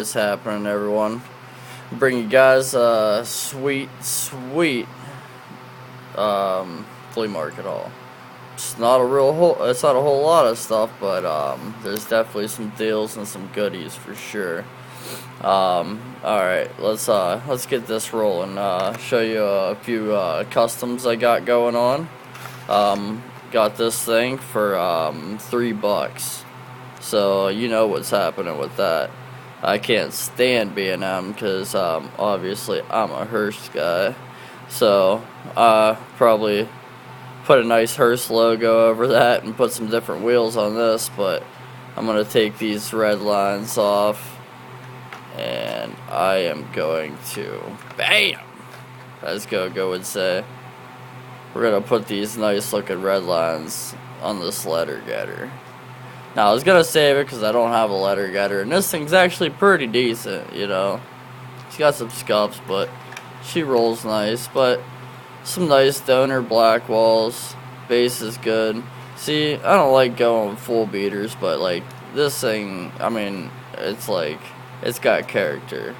is happening, everyone? Bring you guys a sweet flea market haul. It's not a whole lot of stuff, but there's definitely some deals and some goodies for sure. All right, let's get this rolling. Show you a few customs I got going on. Got this thing for $3. So you know what's happening with that. I can't stand B&M because obviously I'm a Hearst guy. So probably put a nice Hearst logo over that and put some different wheels on this, but I'm going to take these red lines off and I am going to BAM! As Go-Go would say. We're going to put these nice looking red lines on this letter getter. Now, I was going to save it because I don't have a letter getter, and this thing's actually pretty decent, you know. She's got some scuffs, but she rolls nice, but some nice donor black walls. Base is good. See, I don't like going full beaters, but, like, this thing, I mean, it's like, it's got character.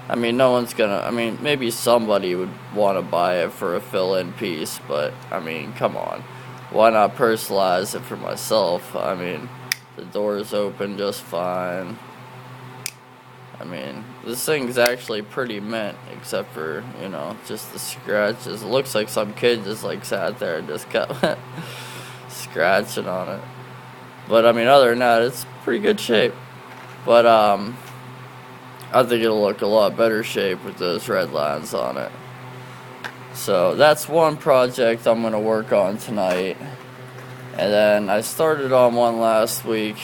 I mean, no one's gonna, I mean, maybe somebody would want to buy it for a fill-in piece, but, I mean, come on. Why not personalize it for myself? I mean, the door's open just fine. I mean, this thing's actually pretty mint, except for, you know, just the scratches. It looks like some kid just, like, sat there and just kept scratching on it. But, I mean, other than that, it's pretty good shape. But, I think it'll look a lot better shape with those red lines on it. So, that's one project I'm going to work on tonight. And then I started on one last week.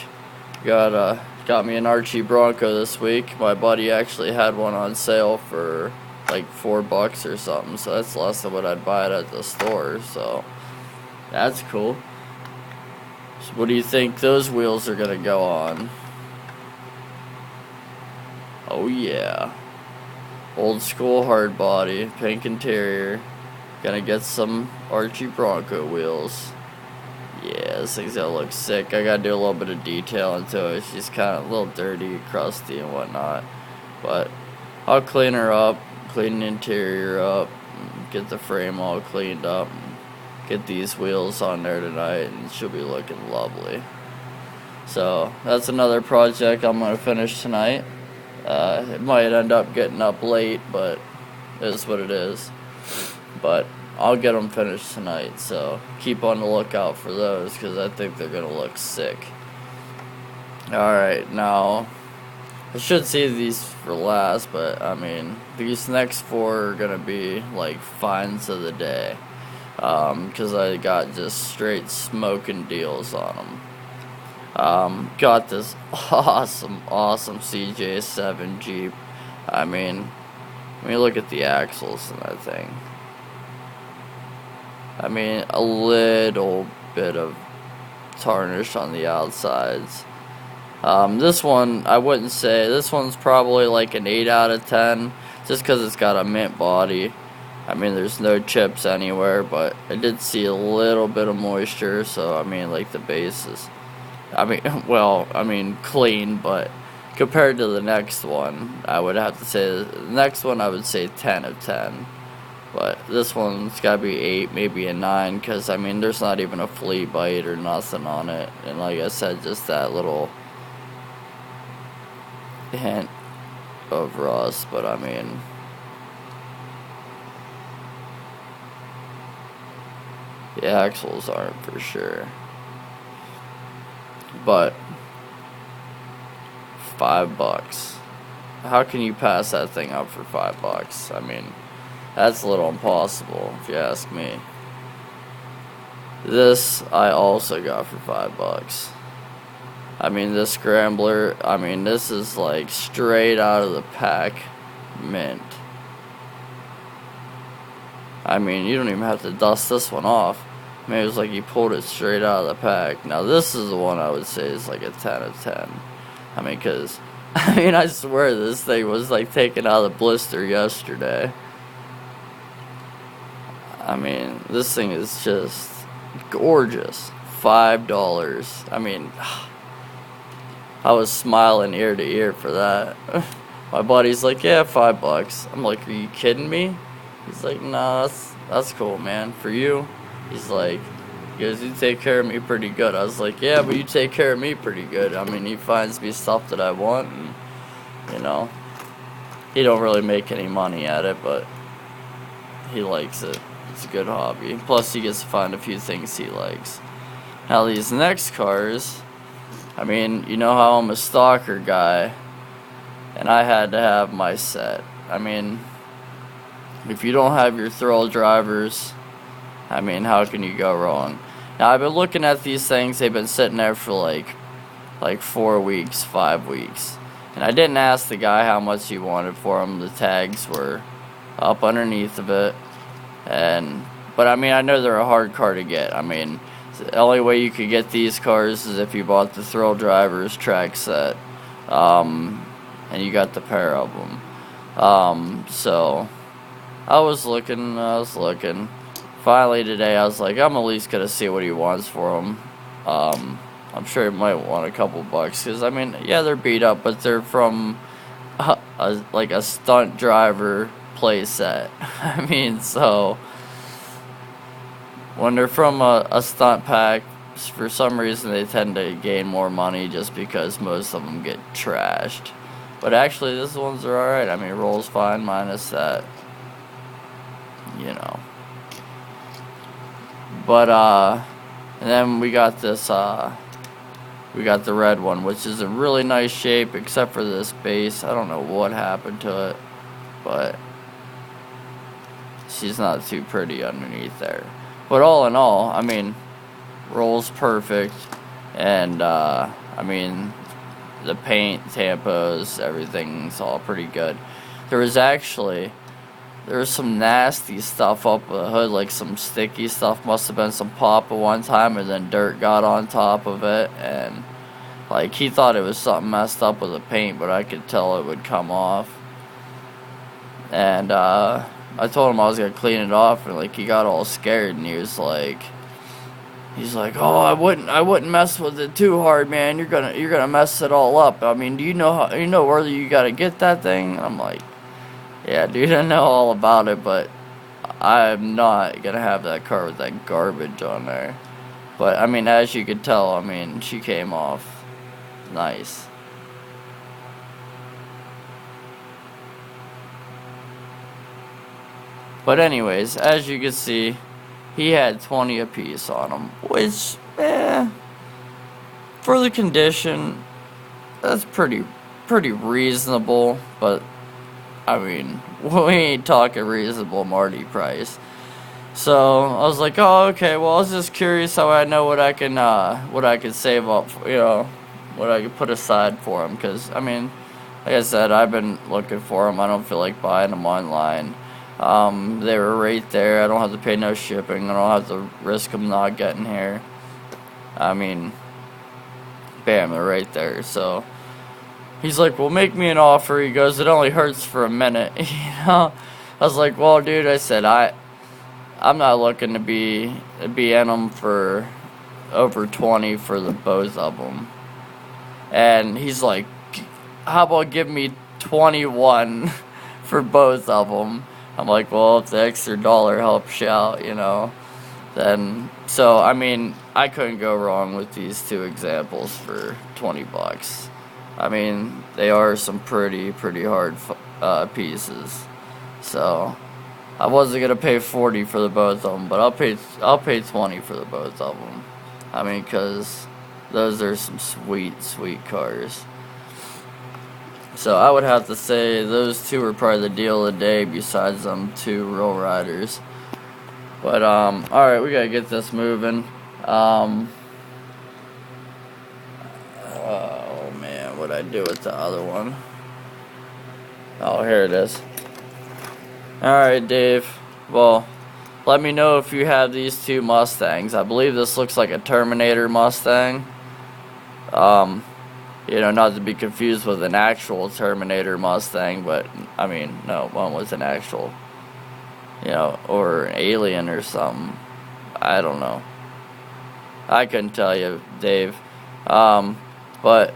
Got me an Archie Bronco this week. My buddy actually had one on sale for like $4 or something. So that's less than what I'd buy it at the store. So that's cool. So what do you think those wheels are gonna go on? Oh yeah. Old school hard body, pink interior. Gonna get some Archie Bronco wheels. Yeah, this thing's gonna look sick. I gotta do a little bit of detail into it. She's kind of a little dirty, crusty, and whatnot. But I'll clean her up, clean the interior up, get the frame all cleaned up, and get these wheels on there tonight, and she'll be looking lovely. So that's another project I'm gonna finish tonight. It might end up getting up late, but it is what it is. But I'll get them finished tonight, so keep on the lookout for those because I think they're going to look sick. Alright, now, I should save these for last, but I mean, these next four are going to be like finds of the day because I got just straight smoking deals on them. Got this awesome CJ7 Jeep. I mean, look at the axles in that thing. I mean, a little bit of tarnish on the outsides. This one, I wouldn't say, this one's probably like an 8 out of 10, just because it's got a mint body. I mean, there's no chips anywhere, but I did see a little bit of moisture, so I mean, like the base is, clean, but compared to the next one, I would have to say, the next one I would say 10 of 10. But this one's got to be 8, maybe a 9, because, I mean, there's not even a flea bite or nothing on it. And like I said, just that little hint of rust. But, I mean, the axles aren't for sure. But $5. How can you pass that thing up for $5? I mean, that's a little impossible, if you ask me. This I also got for $5. I mean, this scrambler, I mean, this is like straight out of the pack mint. I mean, you don't even have to dust this one off. I mean, it was like you pulled it straight out of the pack. Now, this is the one I would say is like a 10 of 10. I mean, because, I swear this thing was like taken out of the blister yesterday. I mean, this thing is just gorgeous. $5. I mean, I was smiling ear to ear for that. My buddy's like, yeah, $5. I'm like, are you kidding me? He's like, nah, that's cool, man. For you? He's like, he goes, you take care of me pretty good. I was like, yeah, but you take care of me pretty good. I mean, he finds me stuff that I want, and, you know, he don't really make any money at it, but he likes it. It's a good hobby. Plus, he gets to find a few things he likes. Now, these next cars, I mean, you know how I'm a stalker guy, and I had to have my set. I mean, if you don't have your thrill drivers, I mean, how can you go wrong? Now, I've been looking at these things. They've been sitting there for like 4 weeks, 5 weeks. And I didn't ask the guy how much he wanted for them. The tags were up underneath of it. But I mean, I know they're a hard car to get. I mean, the only way you could get these cars is if you bought the thrill drivers track set. And you got the pair of them. So I was looking. Finally today, I was like, I'm at least gonna see what he wants for them. I'm sure he might want a couple bucks, because I mean, yeah, they're beat up, but they're from like a stunt driver play set. I mean, so when they're from a stunt pack, for some reason they tend to gain more money just because most of them get trashed. But actually, these ones are alright. I mean, rolls fine minus that, you know. But, and then we got this, we got the red one, which is in really nice shape, except for this base. I don't know what happened to it, but she's not too pretty underneath there. But all in all, I mean, rolls perfect, and, I mean, the paint, tampos, everything's all pretty good. There was some nasty stuff up the hood, like some sticky stuff. Must have been some pop at one time, and then dirt got on top of it, and like he thought it was something messed up with the paint, but I could tell it would come off. And I told him I was gonna clean it off, and like he got all scared, and he's like, oh, I wouldn't mess with it too hard, man. You're gonna mess it all up. I mean, do you know where you gotta get that thing? And I'm like, yeah, dude, I know all about it, but I'm not gonna have that car with that garbage on there. But I mean, as you could tell, I mean, she came off nice. But anyways, as you can see, he had 20 apiece on him, which, for the condition, that's pretty reasonable. But I mean, we ain't talking reasonable Marty price. So I was like, oh, okay. Well, I was just curious how I know what I can save up for, you know, what I can put aside for them. Because I mean, like I said, I've been looking for them. I don't feel like buying them online. They were right there. I don't have to pay no shipping. I don't have to risk them not getting here. I mean, bam, they're right there. So he's like, well, make me an offer. He goes, it only hurts for a minute. You know, I was like, well, dude, I said, I'm not looking to be in them for over 20 for the both of them. And he's like, how about give me 21 for both of them? I'm like, well, if the extra dollar helps you out, you know, then, so, I mean, I couldn't go wrong with these two examples for 20 bucks. I mean, they are some pretty hard pieces. So I wasn't gonna pay 40 for the both of them, but I'll pay 20 for the both of them. I mean, cause those are some sweet cars. So I would have to say those two are probably the deal of the day, besides them two Real Riders. But all right, we gotta get this moving. Oh man, what'd I do with the other one? Oh, here it is. Alright, Dave. Well, let me know if you have these two Mustangs. I believe this looks like a Terminator Mustang. You know, not to be confused with an actual Terminator Mustang, but, I mean, no, one was an actual, you know, or an alien or something. I don't know. I couldn't tell you, Dave. But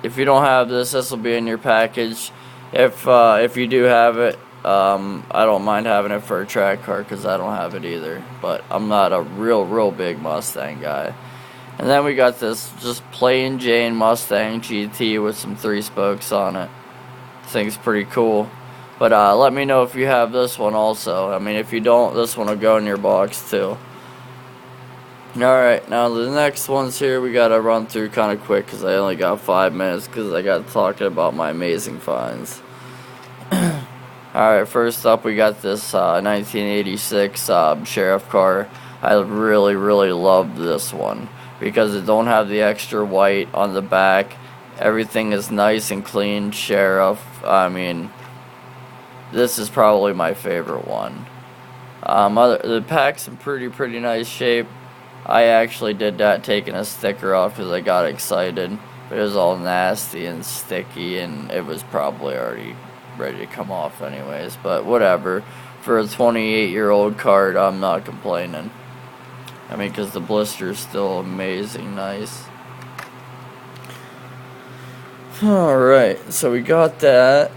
if you don't have this, this will be in your package. If you do have it, I don't mind having it for a track car because I don't have it either. But I'm not a real big Mustang guy. And then we got this just plain Jane Mustang GT with some 3 spokes on it. Thing's pretty cool. But let me know if you have this one also. I mean, if you don't, this one will go in your box too. Alright, now the next ones here we gotta run through kind of quick because I only got 5 minutes because I got talking about my amazing finds. Alright, first up we got this 1986 Sheriff car. I really love this one because it don't have the extra white on the back. Everything is nice and clean. Sheriff, I mean, this is probably my favorite one. The pack's in pretty nice shape. I actually did that taking a sticker off because I got excited. But it was all nasty and sticky and it was probably already ready to come off anyways. But whatever. For a 28-year-old card, I'm not complaining. I mean, because the blister's still amazing nice. Alright, so we got that.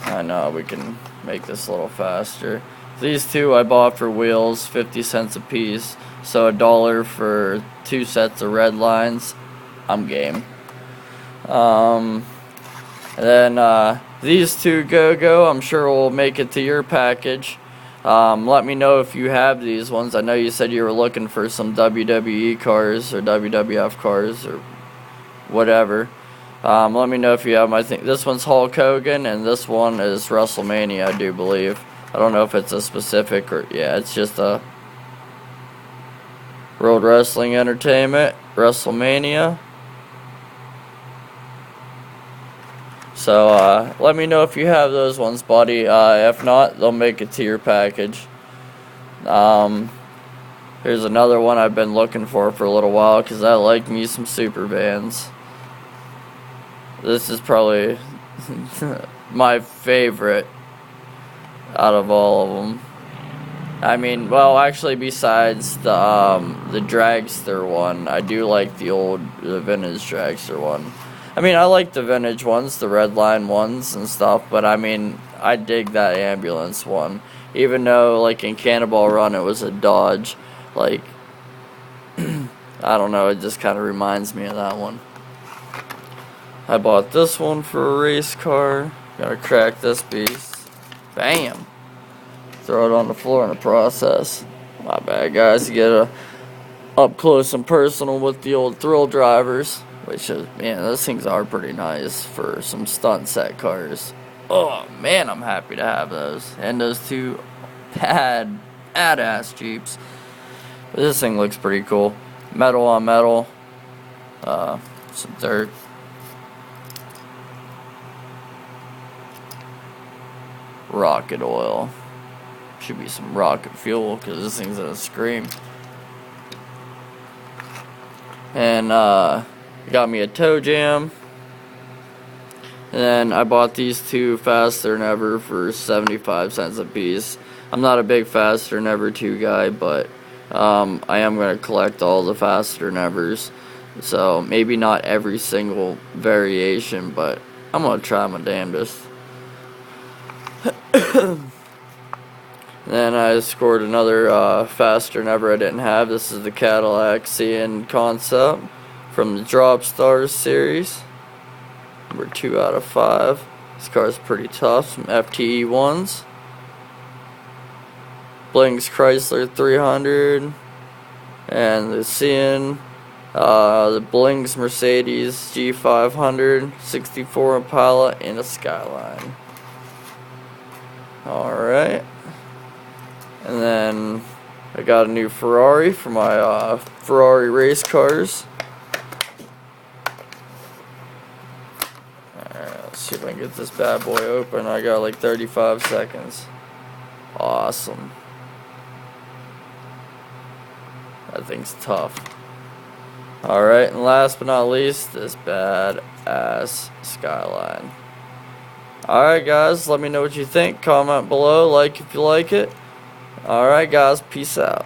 I know we can make this a little faster. These two I bought for wheels, 50 cents a piece. So $1 for 2 sets of red lines. I'm game. And then these two go. I'm sure will make it to your package. Let me know if you have these ones. I know you said you were looking for some WWE cars or WWF cars or whatever. Let me know if you have them. I think this one's Hulk Hogan and this one is WrestleMania, I do believe. I don't know if it's a specific or, yeah, it's just a World Wrestling Entertainment, WrestleMania. So, let me know if you have those ones, buddy. If not, they'll make it to your package. Here's another one I've been looking for a little while because I like me some super vans. This is probably my favorite out of all of them. I mean, well, actually, besides the dragster one, I do like the vintage dragster one. I mean, I like the vintage ones, the red line ones and stuff, but I mean, I dig that ambulance one. Even though, like, in Cannonball Run, it was a Dodge, like, I don't know, it just kind of reminds me of that one. I bought this one for a race car. Gotta crack this beast. Bam! Throw it on the floor in the process. My bad, guys. You get a up close and personal with the old thrill drivers. Which is, man, those things are pretty nice for some stunt set cars. Oh, man, I'm happy to have those. And those two badass Jeeps. But this thing looks pretty cool. Metal on metal. Some dirt. Rocket oil. Should be some rocket fuel because this thing's gonna scream. And got me a toe jam. And then I bought these two Faster Than Ever for 75 cents a piece. I'm not a big Faster Than Ever 2 guy, but I am gonna collect all the Faster Than Evers. So maybe not every single variation, but I'm gonna try my damnedest. Then I scored another Faster Than Ever I didn't have. This is the Cadillac CN Concept from the Drop Stars series. Number 2 out of 5. This car is pretty tough. Some FTE ones. Blings Chrysler 300. And the CN. The Blings Mercedes G500. 64 Impala and a Skyline. Alright. And then I got a new Ferrari for my Ferrari race cars. Alright, let's see if I can get this bad boy open. I got like 35 seconds. Awesome. That thing's tough. Alright, and last but not least, this badass Skyline. Alright guys, let me know what you think. Comment below, like if you like it. Alright guys, peace out.